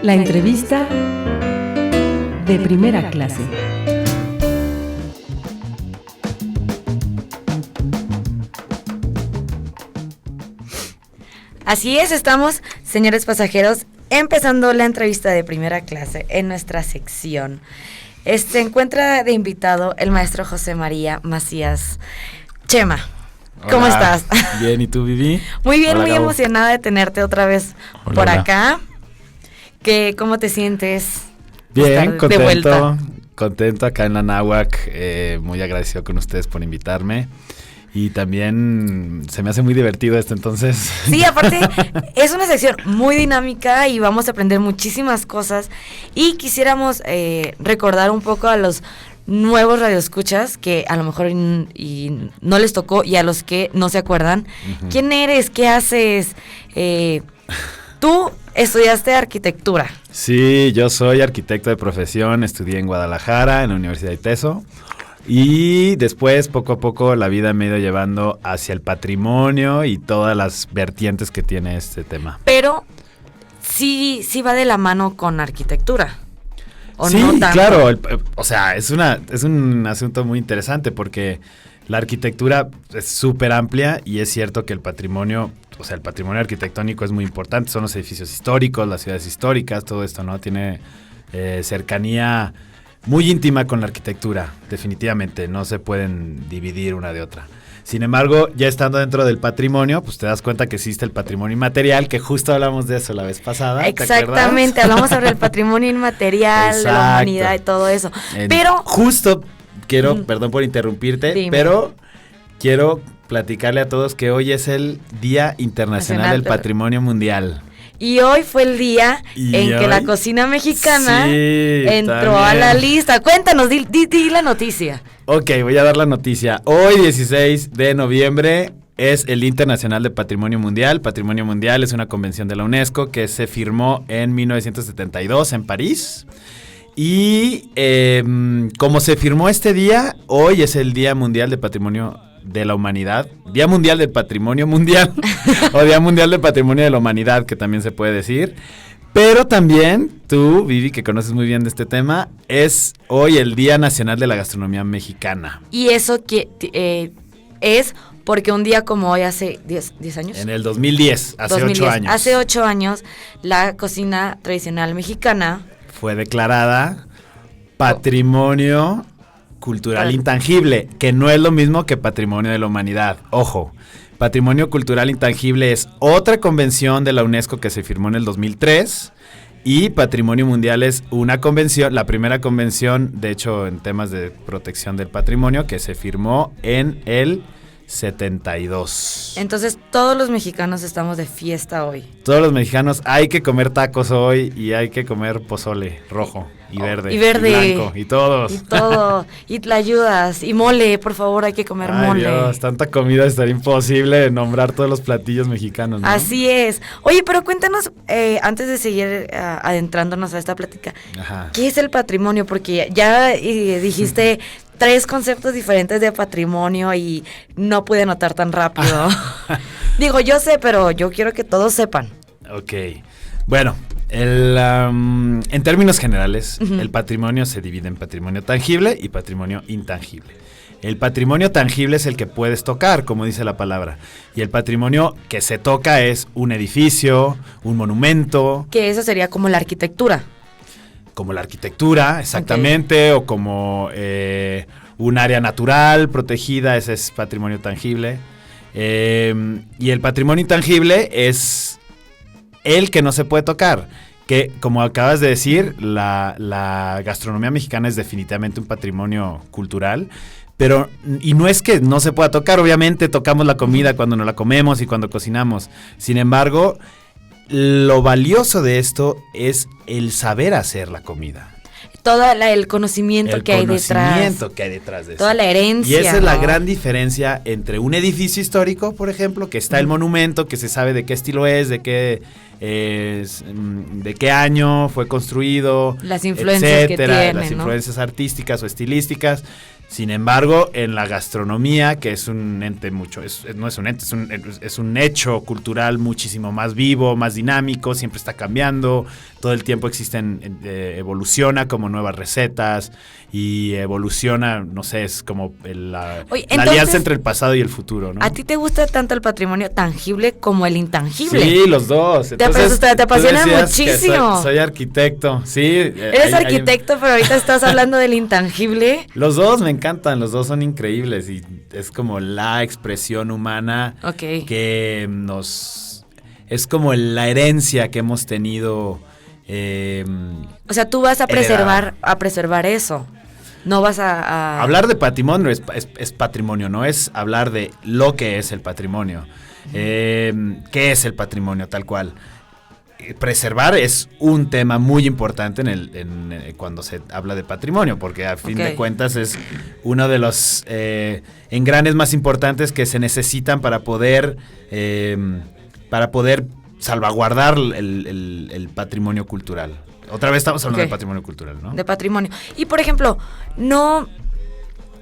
La entrevista de primera clase. Así es, estamos, señores pasajeros, empezando la entrevista de primera clase en nuestra sección. Se encuentra de invitado el maestro José María Macías. Chema, ¿cómo estás? Bien, ¿y tú, Vivi? Muy bien, Hola, muy Gabo. emocionada de tenerte otra vez por acá. ¿Cómo te sientes? Bien, De vuelta. contento acá en la Náhuac, muy agradecido con ustedes por invitarme. Y también se me hace muy divertido esto, entonces. Sí, aparte es una sección muy dinámica y vamos a aprender muchísimas cosas. Y quisiéramos recordar un poco a los nuevos radioescuchas que a lo mejor y no les tocó, y a los que no se acuerdan. Uh-huh. ¿Quién eres? ¿Qué haces? Tú estudiaste arquitectura. Sí, yo soy arquitecto de profesión, estudié en Guadalajara, en la Universidad de ITESO. Y después, poco a poco, la vida me ha ido llevando hacia el patrimonio y todas las vertientes que tiene este tema. Pero sí va de la mano con arquitectura. ¿O sí, no tanto? Claro. Es un asunto muy interesante porque la arquitectura es súper amplia y es cierto que el patrimonio arquitectónico es muy importante. Son los edificios históricos, las ciudades históricas, todo esto, ¿no? Tiene cercanía muy íntima con la arquitectura, definitivamente, no se pueden dividir una de otra. Sin embargo, ya estando dentro del patrimonio, pues te das cuenta que existe el patrimonio inmaterial, que justo hablamos de eso la vez pasada. Exactamente, hablamos sobre el patrimonio inmaterial, de la humanidad y todo eso. Pero justo quiero, perdón por interrumpirte, dime. Pero quiero platicarle a todos que hoy es el Día Internacional del Patrimonio Mundial. Y hoy fue el día que la cocina mexicana entró también a la lista. Cuéntanos, di la noticia. Ok, voy a dar la noticia. Hoy, 16 de noviembre, es el Día Internacional de Patrimonio Mundial. Patrimonio Mundial es una convención de la UNESCO que se firmó en 1972 en París. Y como se firmó este día, hoy es el Día Mundial de Patrimonio de la Humanidad, Día Mundial del Patrimonio Mundial o Día Mundial del Patrimonio de la Humanidad, que también se puede decir. Pero también tú, Vivi, que conoces muy bien de este tema, es hoy el Día Nacional de la Gastronomía Mexicana. Y eso es porque un día como hoy, hace 10 años. En el 2010, hace 8 años. Hace 8 años, la cocina tradicional mexicana fue declarada Patrimonio Cultural Intangible, que no es lo mismo que Patrimonio de la Humanidad. Ojo, Patrimonio Cultural Intangible es otra convención de la UNESCO que se firmó en el 2003 y Patrimonio Mundial es una convención, la primera convención, de hecho, en temas de protección del patrimonio, que se firmó en el 72. Entonces, todos los mexicanos estamos de fiesta hoy. Todos los mexicanos hay que comer tacos hoy y hay que comer pozole rojo. Y verde, y blanco, y todos. Y todo, y tlayudas, y mole, por favor, hay que comer mole. Dios, tanta comida, estaría imposible nombrar todos los platillos mexicanos, ¿no? Así es. Oye, pero cuéntanos, antes de seguir adentrándonos a esta plática, ajá, ¿qué es el patrimonio? Porque ya dijiste 3 conceptos diferentes de patrimonio y no pude anotar tan rápido. Digo, yo sé, pero yo quiero que todos sepan. Ok, bueno, en términos generales, uh-huh, el patrimonio se divide en patrimonio tangible y patrimonio intangible. El patrimonio tangible es el que puedes tocar, como dice la palabra, y el patrimonio que se toca es un edificio, un monumento. Que eso sería como la arquitectura. Como la arquitectura, exactamente, okay, o como un área natural protegida, ese es patrimonio tangible. Y el patrimonio intangible es el que no se puede tocar, que como acabas de decir, la gastronomía mexicana es definitivamente un patrimonio cultural, pero y no es que no se pueda tocar, obviamente tocamos la comida cuando nos la comemos y cuando cocinamos, sin embargo, lo valioso de esto es el saber hacer la comida. Todo el conocimiento que hay detrás. El conocimiento que hay detrás de eso. Toda la herencia. Y esa es la gran diferencia entre un edificio histórico, por ejemplo, que está el monumento, que se sabe de qué estilo es, de qué año fue construido, las influencias etcétera, que tiene, las influencias artísticas o estilísticas. Sin embargo, en la gastronomía, que es un ente no es un ente, es un hecho cultural muchísimo más vivo, más dinámico, siempre está cambiando, todo el tiempo evoluciona como nuevas recetas y evoluciona, no sé, es como la alianza entre el pasado y el futuro, ¿no? ¿A ti te gusta tanto el patrimonio tangible como el intangible? Sí, los dos. Entonces, te apasiona muchísimo. Soy arquitecto, sí. Eres arquitecto, pero ahorita estás hablando del intangible. Los dos me encantan, los dos son increíbles y es como la expresión humana que es como la herencia que hemos tenido. O sea, tú vas a preservar eso. No vas a... Hablar de patrimonio es patrimonio, no es hablar de lo que es el patrimonio. ¿Qué es el patrimonio tal cual? Preservar es un tema muy importante cuando se habla de patrimonio, porque a fin de cuentas es uno de los engranes más importantes que se necesitan para poder salvaguardar el patrimonio cultural. Otra vez estamos hablando de patrimonio cultural, ¿no? De patrimonio. Y por ejemplo,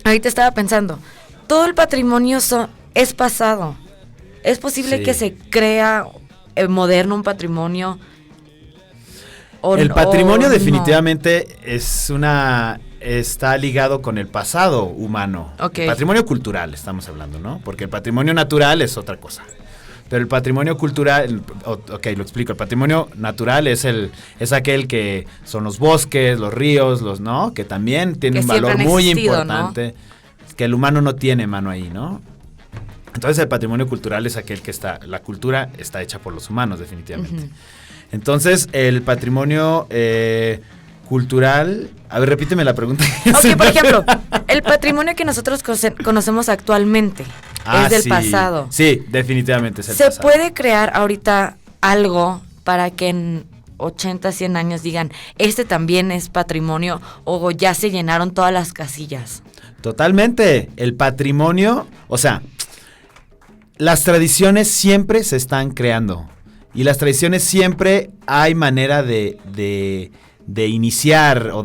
ahorita estaba pensando, todo el patrimonio es pasado. ¿Es posible que se crea moderno un patrimonio? El patrimonio definitivamente está ligado con el pasado humano. El patrimonio cultural estamos hablando, ¿no? Porque el patrimonio natural es otra cosa. Pero el patrimonio cultural, lo explico, el patrimonio natural es aquel que son los bosques, los ríos, ¿no? Que también tiene un valor muy importante, ¿no? Que el humano no tiene mano ahí, ¿no? Entonces el patrimonio cultural es aquel que la cultura está hecha por los humanos, definitivamente. Uh-huh. Entonces el patrimonio cultural, a ver, repíteme la pregunta. Por ejemplo, el patrimonio que nosotros conocemos actualmente es del pasado. Sí, definitivamente es el pasado. ¿Se puede crear ahorita algo para que en 80, 100 años digan, este también es patrimonio, o ya se llenaron todas las casillas? Totalmente. El patrimonio, o sea, las tradiciones siempre se están creando. Y las tradiciones siempre hay manera de iniciar o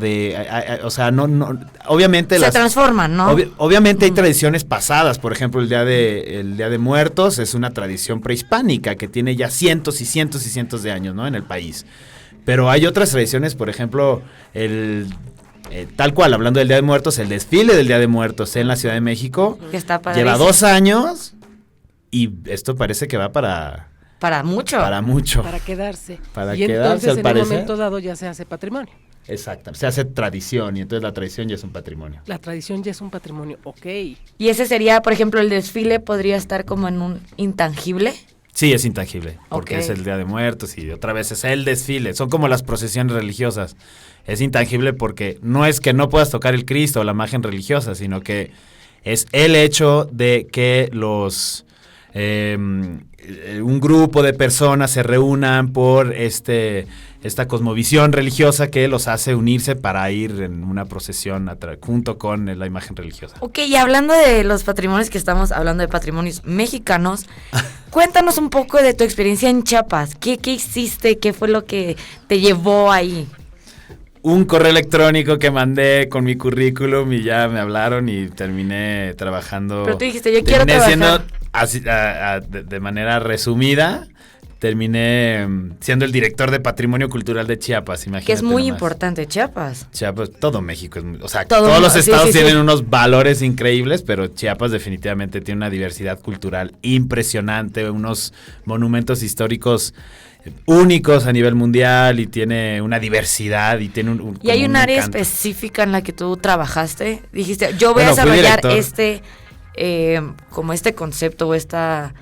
obviamente se transforman, ¿no? Obviamente hay tradiciones pasadas, por ejemplo el día de Muertos es una tradición prehispánica que tiene ya cientos y cientos y cientos de años, ¿no? En el país. Pero hay otras tradiciones, por ejemplo tal cual, hablando del Día de Muertos, el desfile del Día de Muertos en la Ciudad de México lleva 2 años y esto parece que va para mucho. Para quedarse. Entonces en un momento dado ya se hace patrimonio. Exacto, se hace tradición y entonces la tradición ya es un patrimonio. La tradición ya es un patrimonio, Y ese sería, por ejemplo, el desfile podría estar como en un intangible. Sí, es intangible, porque es el Día de Muertos y otra vez es el desfile. Son como las procesiones religiosas. Es intangible porque no es que no puedas tocar el Cristo o la imagen religiosa, sino que es el hecho de que un grupo de personas se reúnan por esta cosmovisión religiosa que los hace unirse para ir en una procesión junto con la imagen religiosa. Y hablando de los patrimonios que estamos hablando de patrimonios mexicanos, cuéntanos un poco de tu experiencia en Chiapas. ¿Qué hiciste? ¿Qué fue lo que te llevó ahí? Un correo electrónico que mandé con mi currículum y ya me hablaron y terminé trabajando. Pero tú dijiste, yo quiero trabajar. De manera resumida, terminé siendo el director de Patrimonio Cultural de Chiapas, imagínate. Que es muy nomás. Importante Chiapas. Chiapas, todo México es todos los estados tienen unos valores increíbles, pero Chiapas definitivamente tiene una diversidad cultural impresionante, unos monumentos históricos únicos a nivel mundial y tiene una diversidad y tiene ¿Y hay un área específica en la que tú trabajaste? Dijiste, yo voy a desarrollar como este concepto o este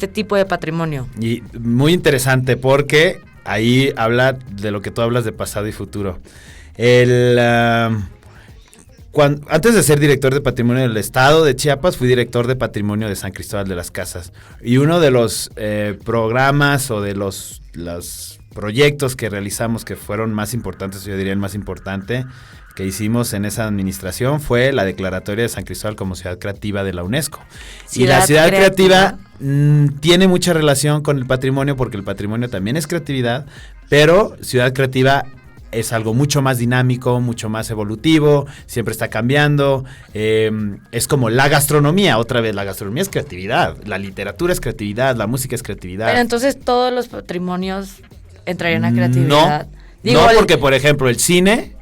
tipo de patrimonio. Y muy interesante porque ahí habla de lo que tú hablas de pasado y futuro. Antes de ser director de patrimonio del estado de Chiapas, fui director de patrimonio de San Cristóbal de las Casas. Y uno de los programas o de los proyectos que realizamos que fueron más importantes, yo diría el más importante, que hicimos en esa administración fue la declaratoria de San Cristóbal como ciudad creativa de la UNESCO. Y la ciudad creativa tiene mucha relación con el patrimonio porque el patrimonio también es creatividad, pero ciudad creativa es algo mucho más dinámico, mucho más evolutivo, siempre está cambiando. Es como la gastronomía, otra vez, la gastronomía es creatividad, la literatura es creatividad, la música es creatividad. Pero entonces todos los patrimonios entrarían a creatividad. No, porque por ejemplo el cine,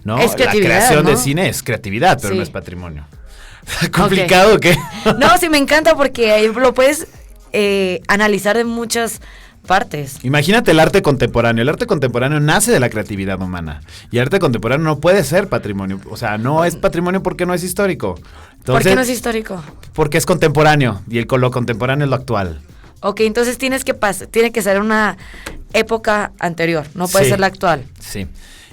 ¿no? Es la creación ¿no? de cine es creatividad, pero sí. no es patrimonio. ¿Complicado o qué? No, sí me encanta porque lo puedes analizar de muchas partes. Imagínate el arte contemporáneo. El arte contemporáneo nace de la creatividad humana. Y el arte contemporáneo no puede ser patrimonio. O sea, no es patrimonio porque no es histórico. Entonces, ¿por qué no es histórico? Porque es contemporáneo. Y lo contemporáneo es lo actual. Ok, entonces tiene que ser una época anterior. No puede ser la actual. Sí.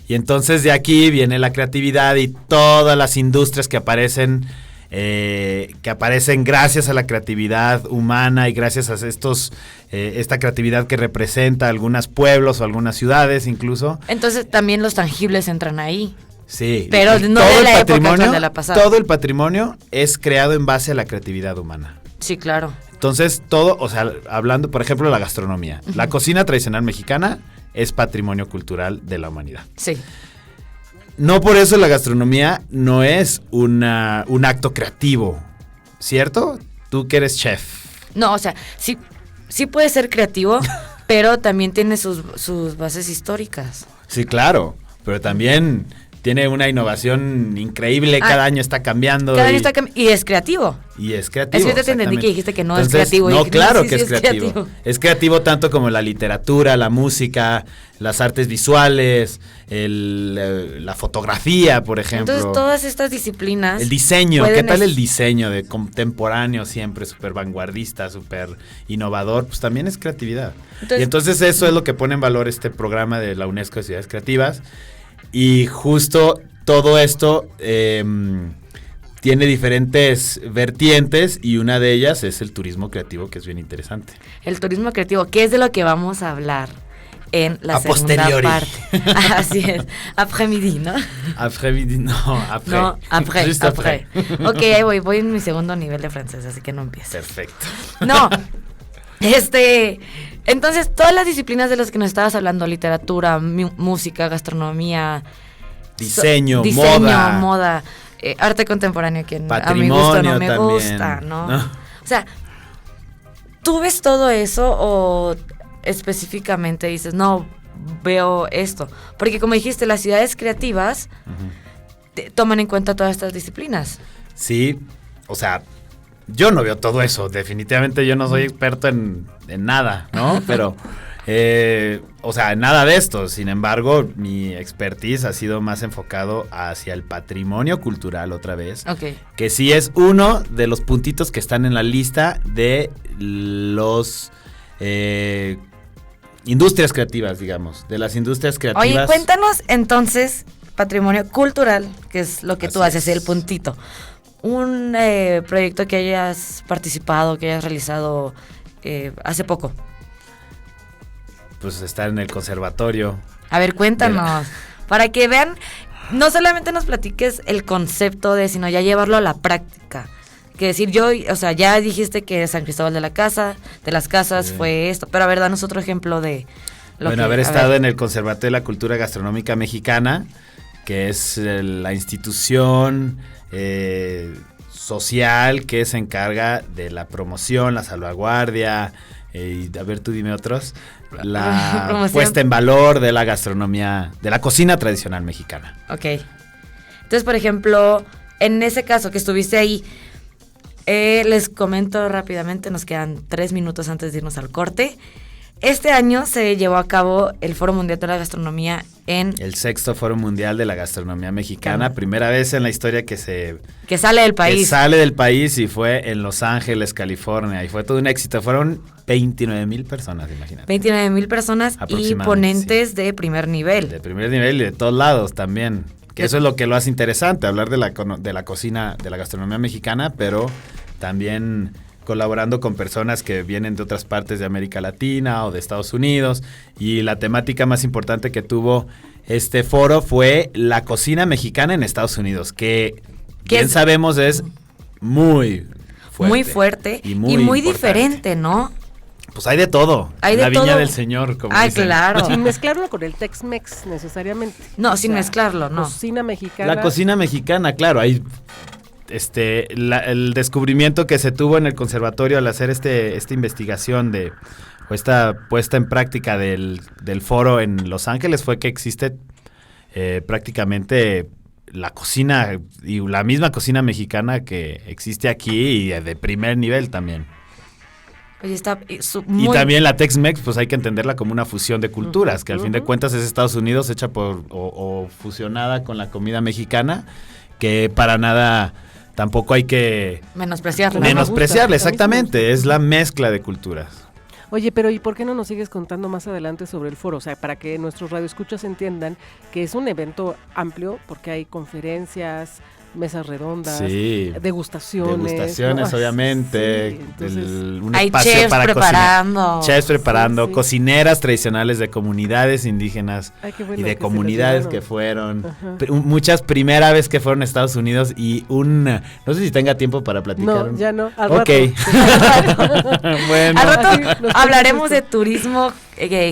Y entonces de aquí viene la creatividad y todas las industrias que aparecen gracias a la creatividad humana y gracias a esta creatividad que representa algunos pueblos o algunas ciudades incluso. Entonces también los tangibles entran ahí. Sí. Pero no todo de la época actual, de la pasada. Todo el patrimonio es creado en base a la creatividad humana. Sí, claro. Entonces todo, o sea, hablando por ejemplo de la gastronomía, la cocina tradicional mexicana es patrimonio cultural de la humanidad. Sí. No por eso la gastronomía no es un acto creativo, ¿cierto? Tú que eres chef. No, o sea, sí puede ser creativo, pero también tiene sus bases históricas. Sí, claro, pero también tiene una innovación increíble, cada año está cambiando. Cada año está cambiando, y es creativo. Y es creativo. Es que te entendí que dijiste que no Entonces, es creativo. No, claro sí, que es creativo. Es creativo tanto como la literatura, la música, las artes visuales, la fotografía, por ejemplo. Entonces todas estas disciplinas. El diseño, ¿qué tal el diseño de contemporáneo siempre, súper vanguardista, súper innovador? Pues también es creatividad. Y entonces eso es lo que pone en valor este programa de la UNESCO de Ciudades Creativas. Y justo todo esto tiene diferentes vertientes y una de ellas es el turismo creativo, que es bien interesante. El turismo creativo, que es de lo que vamos a hablar en la segunda posteriori. parte. Así es, après-midi, ¿no? Après-midi, no, après. No, après, Juste après. Ok, ahí voy en mi segundo nivel de francés, así que no empieces. Perfecto. No, entonces todas las disciplinas de las que nos estabas hablando, literatura, música, gastronomía, diseño, moda, arte contemporáneo, que a mi gusto no me gusta, ¿no? O sea, ¿tú ves todo eso o específicamente dices, no, veo esto? Porque como dijiste, las ciudades creativas toman en cuenta todas estas disciplinas. Sí, o sea, yo no veo todo eso, definitivamente yo no soy experto en nada, ¿no? Pero, o sea, en nada de esto. Sin embargo, mi expertise ha sido más enfocado hacia el patrimonio cultural otra vez. Okay. Que sí es uno de los puntitos que están en la lista de los industrias creativas, digamos, de las industrias creativas. Oye, cuéntanos entonces, patrimonio cultural, que es lo que tú haces, el puntito. Un proyecto que hayas participado, que hayas realizado hace poco. Pues estar en el conservatorio. A ver, cuéntanos, para que vean, no solamente nos platiques el concepto sino ya llevarlo a la práctica. Que decir o sea, ya dijiste que San Cristóbal de las Casas fue esto, pero a ver, danos otro ejemplo de lo que... Bueno, haber estado en el Conservatorio de la Cultura Gastronómica Mexicana, que es la institución social que se encarga de la promoción, la salvaguardia, y a ver, tú dime otros, la puesta en valor de la gastronomía, de la cocina tradicional mexicana. Ok. Entonces, por ejemplo, en ese caso que estuviste ahí, les comento rápidamente, nos quedan 3 minutos antes de irnos al corte. Este año se llevó a cabo el Foro Mundial de la Gastronomía en... El 6º Foro Mundial de la Gastronomía Mexicana, primera vez en la historia que sale del país. Que sale del país y fue en Los Ángeles, California, y fue todo un éxito. Fueron 29,000 personas, imagínate. 29,000 personas y ponentes de primer nivel. De primer nivel y de todos lados también. Que eso es lo que lo hace interesante, hablar de la cocina, de la gastronomía mexicana, pero también colaborando con personas que vienen de otras partes de América Latina o de Estados Unidos. Y la temática más importante que tuvo este foro fue la cocina mexicana en Estados Unidos, que bien sabemos es muy fuerte. Muy fuerte y muy diferente, ¿no? Pues hay de todo. Hay de la todo. viña del Señor, como dicen. Claro. Sin mezclarlo con el Tex-Mex necesariamente. No, sin mezclarlo, no. Cocina mexicana. La cocina mexicana, claro, hay el descubrimiento que se tuvo en el conservatorio al hacer esta investigación o esta puesta en práctica del foro en Los Ángeles fue que existe prácticamente la cocina y la misma cocina mexicana que existe aquí y de primer nivel también. Oye, está y también la Tex-Mex, pues hay que entenderla como una fusión de culturas, que al fin de cuentas es Estados Unidos hecha o fusionada con la comida mexicana, que para nada tampoco hay que menospreciarla, exactamente, es la mezcla de culturas. Oye, pero ¿y por qué no nos sigues contando más adelante sobre el foro? O sea, para que nuestros radioescuchas entiendan que es un evento amplio, porque hay conferencias, mesas redondas, degustaciones, ¿no? Obviamente, sí, entonces, un hay espacio chefs para preparando. Chefs preparando, Sí. cocineras tradicionales de comunidades indígenas bueno, y de que comunidades se que fueron, Ajá. muchas primera vez que fueron a Estados Unidos y no sé si tenga tiempo para platicar. No, ya no, al Ok. rato. Bueno. Al rato Así, hablaremos de turismo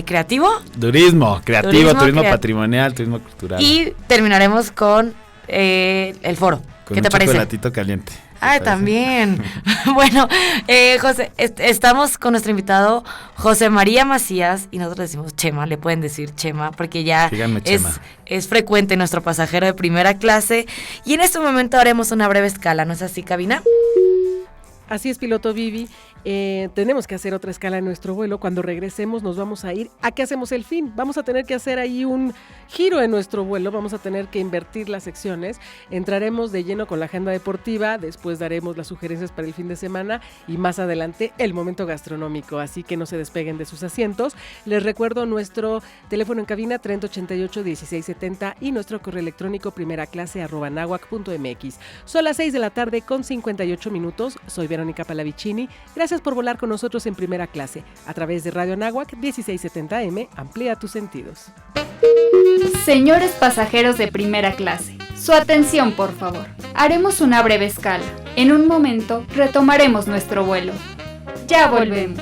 creativo Turismo Turismo patrimonial, turismo cultural. y terminaremos con el foro. Con ¿Qué te un parece? chocolatito caliente. Ay, también. Bueno, José, estamos con nuestro invitado José María Macías y nosotros decimos Chema, le pueden decir Chema porque ya es frecuente nuestro pasajero de primera clase y en este momento haremos una breve escala, ¿no es así, cabina? Así es, piloto Vivi. Tenemos que hacer otra escala en nuestro vuelo. Cuando regresemos nos vamos a ir. ¿A qué hacemos el fin? Vamos a tener que hacer ahí un giro en nuestro vuelo. Vamos a tener que invertir las secciones. Entraremos de lleno con la agenda deportiva. Después daremos las sugerencias para el fin de semana. Y más adelante el momento gastronómico. Así que no se despeguen de sus asientos. Les recuerdo nuestro teléfono en cabina 3088-1670 y nuestro correo electrónico primeraclase@nahuac.mx. Son las 6 de la tarde con 58 minutos. Soy Verónica Palavicini. Gracias por volar con nosotros en Primera Clase. A través de Radio Anáhuac 1670M, amplía tus sentidos. Señores pasajeros de primera clase, su atención por favor. Haremos una breve escala. En un momento retomaremos nuestro vuelo. Ya volvemos.